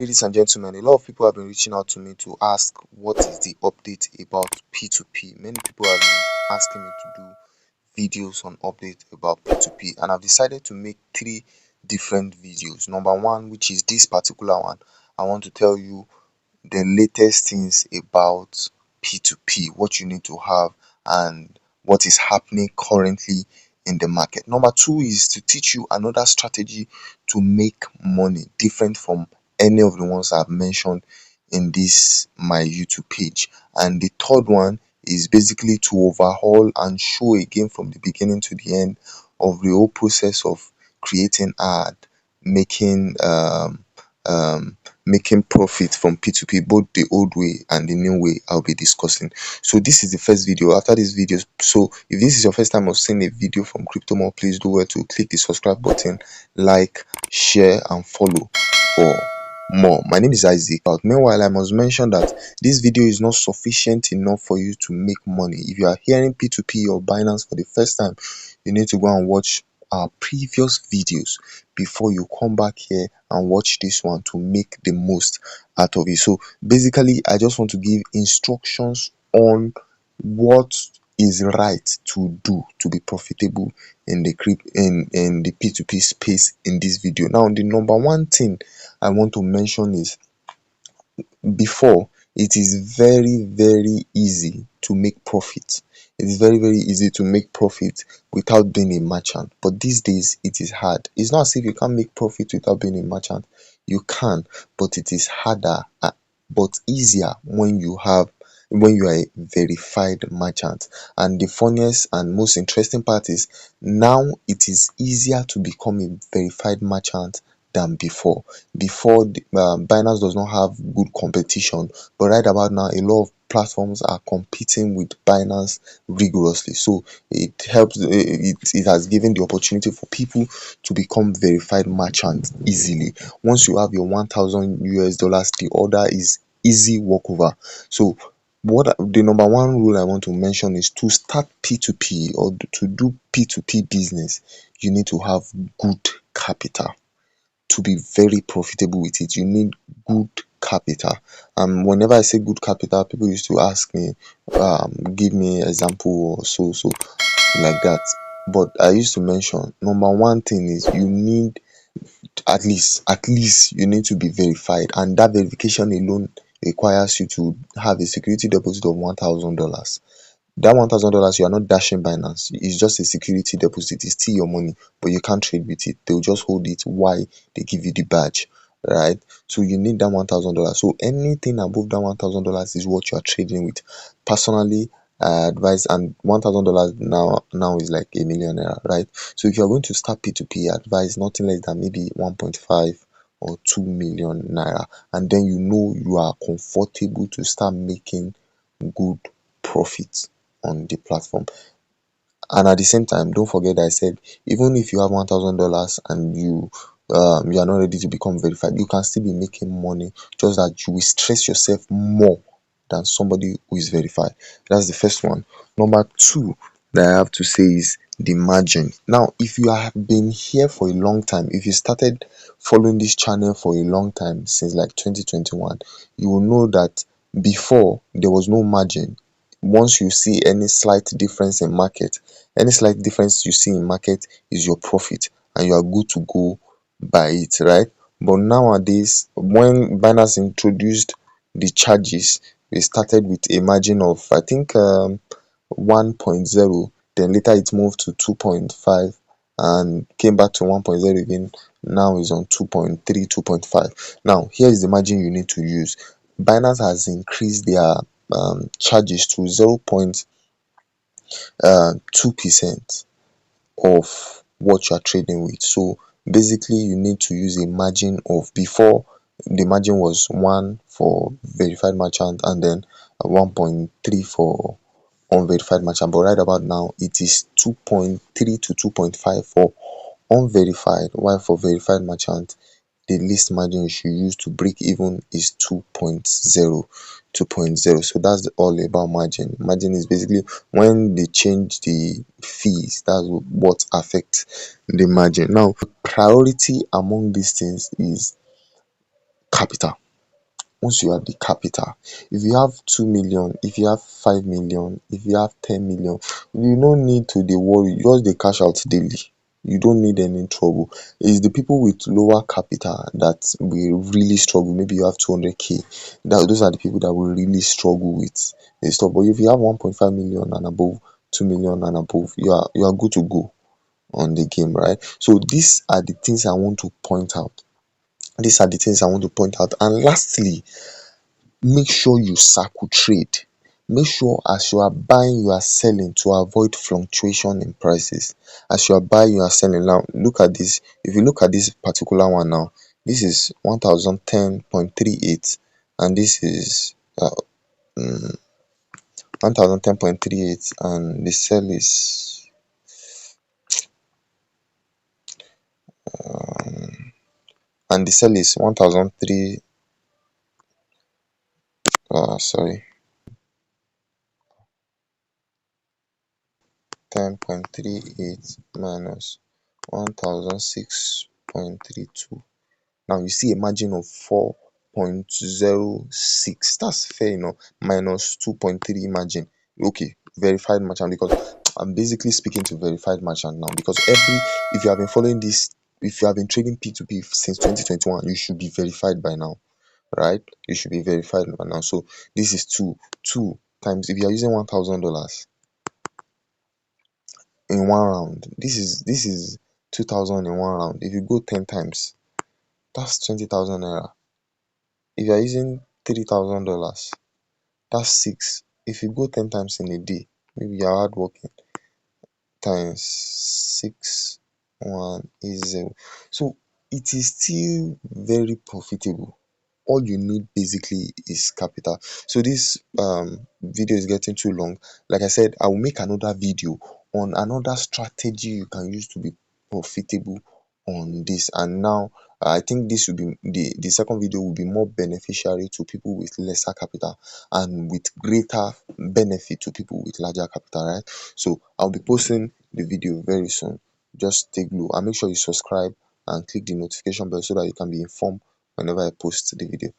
Ladies and gentlemen, a lot of people have been reaching out to me to ask what is the update about P2P. Many people have been asking me to do videos on update about P2P, and I've decided to make three different videos. Number one, which is this particular one, I want to tell you the latest things about P2P, what you need to have, and what is happening currently in the market. Number two is to teach you another strategy to make money different from any of the ones I've mentioned in this my YouTube page. And the third one is basically to overhaul and show again from the beginning to the end of the whole process of creating ad, making um making profit from P2P, both the old way and the new way I'll be discussing. So this is the first video. After this video, so if this is your first time of seeing a video from Crypto More, please do well to click the subscribe button, like, share, and follow for more. My name is Isaac. But meanwhile, I must mention that this video is not sufficient enough for you to make money. If you are hearing P2P or Binance for the first time, you need to go and watch our previous videos before you come back here and watch this one to make the most out of it. So basically, I just want to give instructions on what is right to do to be profitable in the in the P2P space in this video. Now, the number one thing I want to mention is, before, it is very easy to make profit. It is very easy to make profit without being a merchant, but these days it is hard. It's not as if you can't make profit without being a merchant. You can, but it is harder, but easier when you are a verified merchant. And the funniest and most interesting part is, now it is easier to become a verified merchant than before. Before, Binance does not have good competition, but right about now, a lot of platforms are competing with Binance rigorously. So it helps. It has given the opportunity for people to become verified merchants easily. Once you have your 1,000 US dollars, the order is easy walkover. So what the number one rule I want to mention is, to start P2P or to do P2P business, you need to have good capital. To be very profitable with it, you need good capital. Whenever I say good capital, people used to ask me, give me example or so like that. But I used to mention, number one thing is, you need at least you need to be verified, and that verification alone requires you to have a security deposit of $1,000. That $1,000, you are not dashing Binance. It's just a security deposit. It's still your money, but you can't trade with it. They'll just hold it while they give you the badge, right? So you need that $1,000. So anything above that $1,000 is what you are trading with. Personally, I advise, and $1,000 now is like a million naira, right? So if you are going to start P2P, I advise nothing less than maybe 1.5 or 2 million naira, and then you are comfortable to start making good profits on the platform. And at the same time, don't forget that I said, even if you have $1,000 and you are not ready to become verified, you can still be making money, just that you will stress yourself more than somebody who is verified. That's the first one. Number two that I have to say is the margin. Now, if you have been here for a long time, if you started following this channel for a long time, since like 2021, you will know that before, there was no margin. Once you see any slight difference in market, any slight difference you see in market is your profit, and you are good to go by it, right? But nowadays, when Binance introduced the charges, we started with a margin of, I think, 1.0, then later it moved to 2.5 and came back to 1.0 again. Now is on 2.3, 2.5. Now here is the margin you need to use. Binance has increased their charges to 0.2% of what you are trading with. So basically, you need to use a margin of, before, the margin was 1 for verified merchant, and then 1.3 for unverified merchant. But right about now, it is 2.3 to 2.5 for unverified, while for verified merchant, the least margin you should use to break even is 2.0. So that's all about margin. Margin is basically when they change the fees, that's what affects the margin. Now, priority among these things is capital. Once you have the capital, if you have 2 million, if you have 5 million, if you have 10 million, you no need to dey worry, just dey cash out daily. You don't need any trouble. It's the people with lower capital that will really struggle. Maybe you have 200k, that those are the people that will really struggle with the stuff. But if you have 1.5 million and above, 2 million and above, you are good to go on the game, right? So these are the things I want to point out. These are the things I want to point out. And lastly, make sure you circle trade. Make sure as you are buying, you are selling to avoid fluctuation in prices. As you are buying, you are selling. Now look at this. If you look at this particular one now, this is 1010.38, and this is 1010.38, and the sell is and the sell is 1003, sorry, 10.38 minus 1006.32. Now you see a margin of 4.06. That's fair enough. Minus 2.3 margin. Okay, verified merchant, because I'm basically speaking to verified merchant now, because if you have been following this, if you have been trading P2P since 2021, you should be verified by now, right? You should be verified by now. So this is two times, if you are using $1,000 in one round, this is 2,000 in one round. If you go 10 times, that's 20,000 naira. If you are using $3,000, that's six. If you go 10 times in a day, maybe you are hardworking, times 6,180. So it is still very profitable. All you need basically is capital. So this video is getting too long. Like I said, I will make another video on another strategy you can use to be profitable on this. And now I think this will be the second video will be more beneficiary to people with lesser capital, and with greater benefit to people with larger capital, right? So I'll be posting the video very soon. Just take blue and make sure you subscribe and click the notification bell so that you can be informed whenever I post the video.